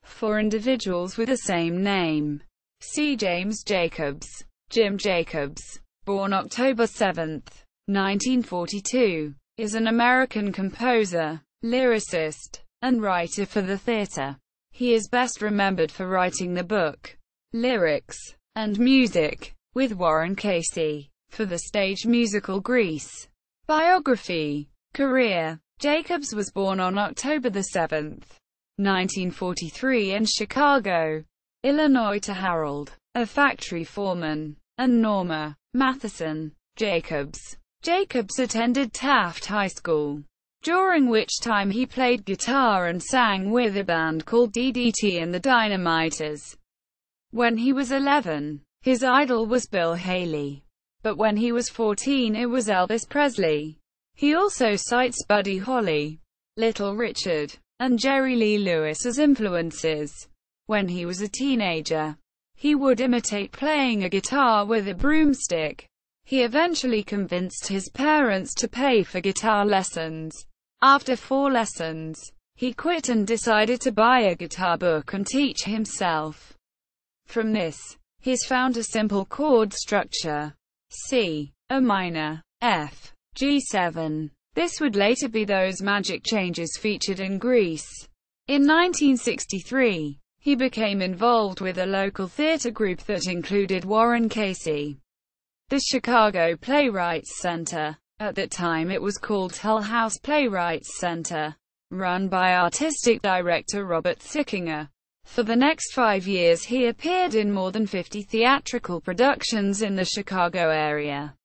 for individuals with the same name. See James Jacobs. Jim Jacobs, born October 7, 1942, is an American composer, lyricist, and writer for the theater. He is best remembered for writing the book, Lyrics and Music, with Warren Casey, for the stage musical Grease. Biography. Career. Jacobs was born on October 7, 1943 in Chicago, Illinois to Harold, a factory foreman, and Norma Matheson Jacobs. Jacobs attended Taft High School, during which time he played guitar and sang with a band called DDT and the Dynamiters. When he was 11, his idol was Bill Haley, but when he was 14 it was Elvis Presley. He also cites Buddy Holly, Little Richard, and Jerry Lee Lewis as influences. When he was a teenager, he would imitate playing a guitar with a broomstick. He eventually convinced his parents to pay for guitar lessons. After 4 lessons, he quit and decided to buy a guitar book and teach himself. From this, he's found a simple chord structure: C, A minor, F, G7. This would later be those magic changes featured in Grease. In 1963, he became involved with a local theater group that included Warren Casey. The Chicago Playwrights Center. At that time it was called Hull House Playwrights Center, run by artistic director Robert Sickinger. For the next 5 years he appeared in more than 50 theatrical productions in the Chicago area,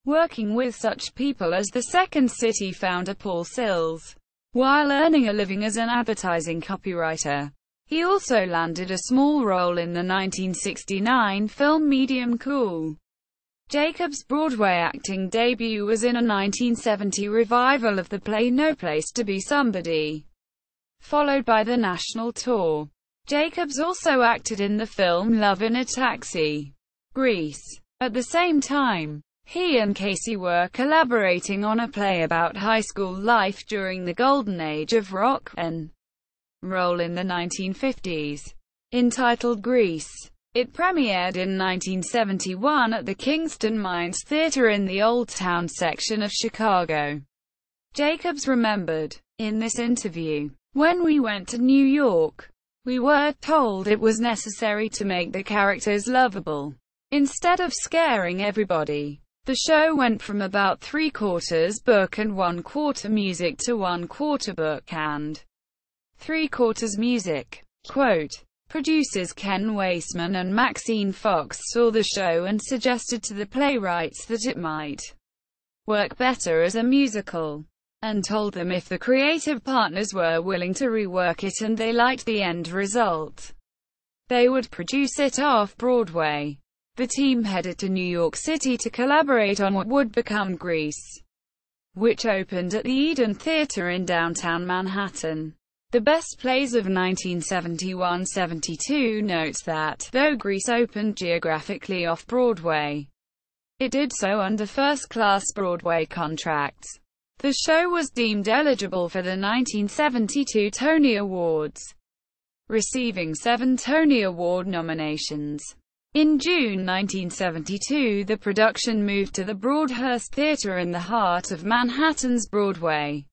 working with such people as the Second City founder Paul Sills, while earning a living as an advertising copywriter. He also landed a small role in the 1969 film Medium Cool. Jacobs' Broadway acting debut was in a 1970 revival of the play No Place to Be Somebody, followed by the national tour. Jacobs also acted in the film Love in a Taxi, Grease. At the same time, he and Casey were collaborating on a play about high school life during the golden age of rock and roll in the 1950s, entitled Grease. It premiered in 1971 at the Kingston Mines Theatre in the Old Town section of Chicago. Jacobs remembered, in this interview, "When we went to New York, we were told it was necessary to make the characters lovable, instead of scaring everybody." The show went from about 3/4 book and 1/4 music to 1/4 book and 3/4 music. Quote, producers Ken Weissman and Maxine Fox saw the show and suggested to the playwrights that it might work better as a musical, and told them if the creative partners were willing to rework it and they liked the end result, they would produce it off-Broadway. The team headed to New York City to collaborate on what would become Grease, which opened at the Eden Theater in downtown Manhattan. The Best Plays of 1971-72 notes that, though Grease opened geographically off-Broadway, it did so under first-class Broadway contracts. The show was deemed eligible for the 1972 Tony Awards, receiving 7 Tony Award nominations. In June 1972, the production moved to the Broadhurst Theatre in the heart of Manhattan's Broadway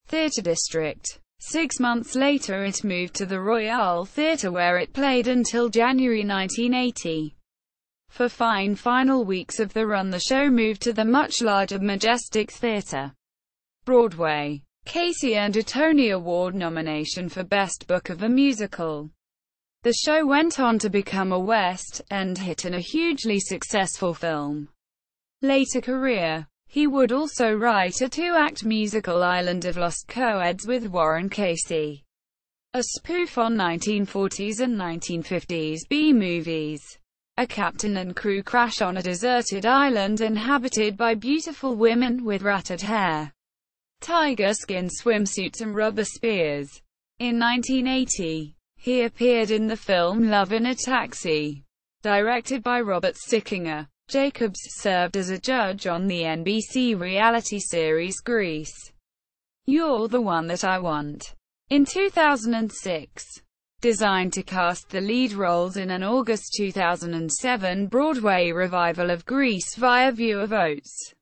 Theatre District. 6 months later it moved to the Royal Theatre where it played until January 1980. For final weeks of the run the show moved to the much larger Majestic Theatre, Broadway. Casey earned a Tony Award nomination for Best Book of a Musical. The show went on to become a West End hit and a hugely successful film. Later career. He would also write a 2-act musical Island of Lost Coeds with Warren Casey, a spoof on 1940s and 1950s B-movies. A captain and crew crash on a deserted island inhabited by beautiful women with ratted hair, tiger skin swimsuits and rubber spears. In 1980, he appeared in the film Love in a Taxi, directed by Robert Sickinger. Jacobs served as a judge on the NBC reality series Grease. You're the One That I Want. In 2006, designed to cast the lead roles in an August 2007 Broadway revival of Grease via viewer votes.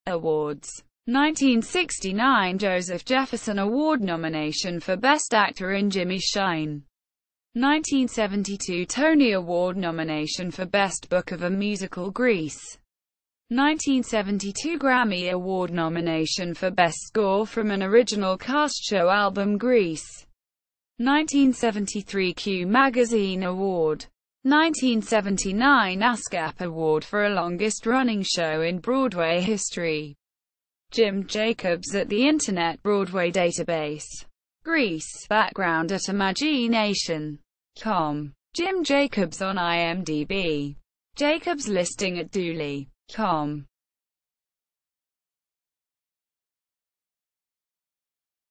Awards. 1969 Joseph Jefferson Award nomination for Best Actor in Jimmy Shine. 1972 Tony Award nomination for Best Book of a Musical Grease. 1972 Grammy Award nomination for Best Score from an Original Cast Show album Grease. 1973 Q Magazine Award. 1979 ASCAP Award for a longest-running show in Broadway history. Jim Jacobs at the Internet Broadway Database. Grease, background at Imagination.com. Jim Jacobs on IMDb. Jacobs listing at Dooley.com.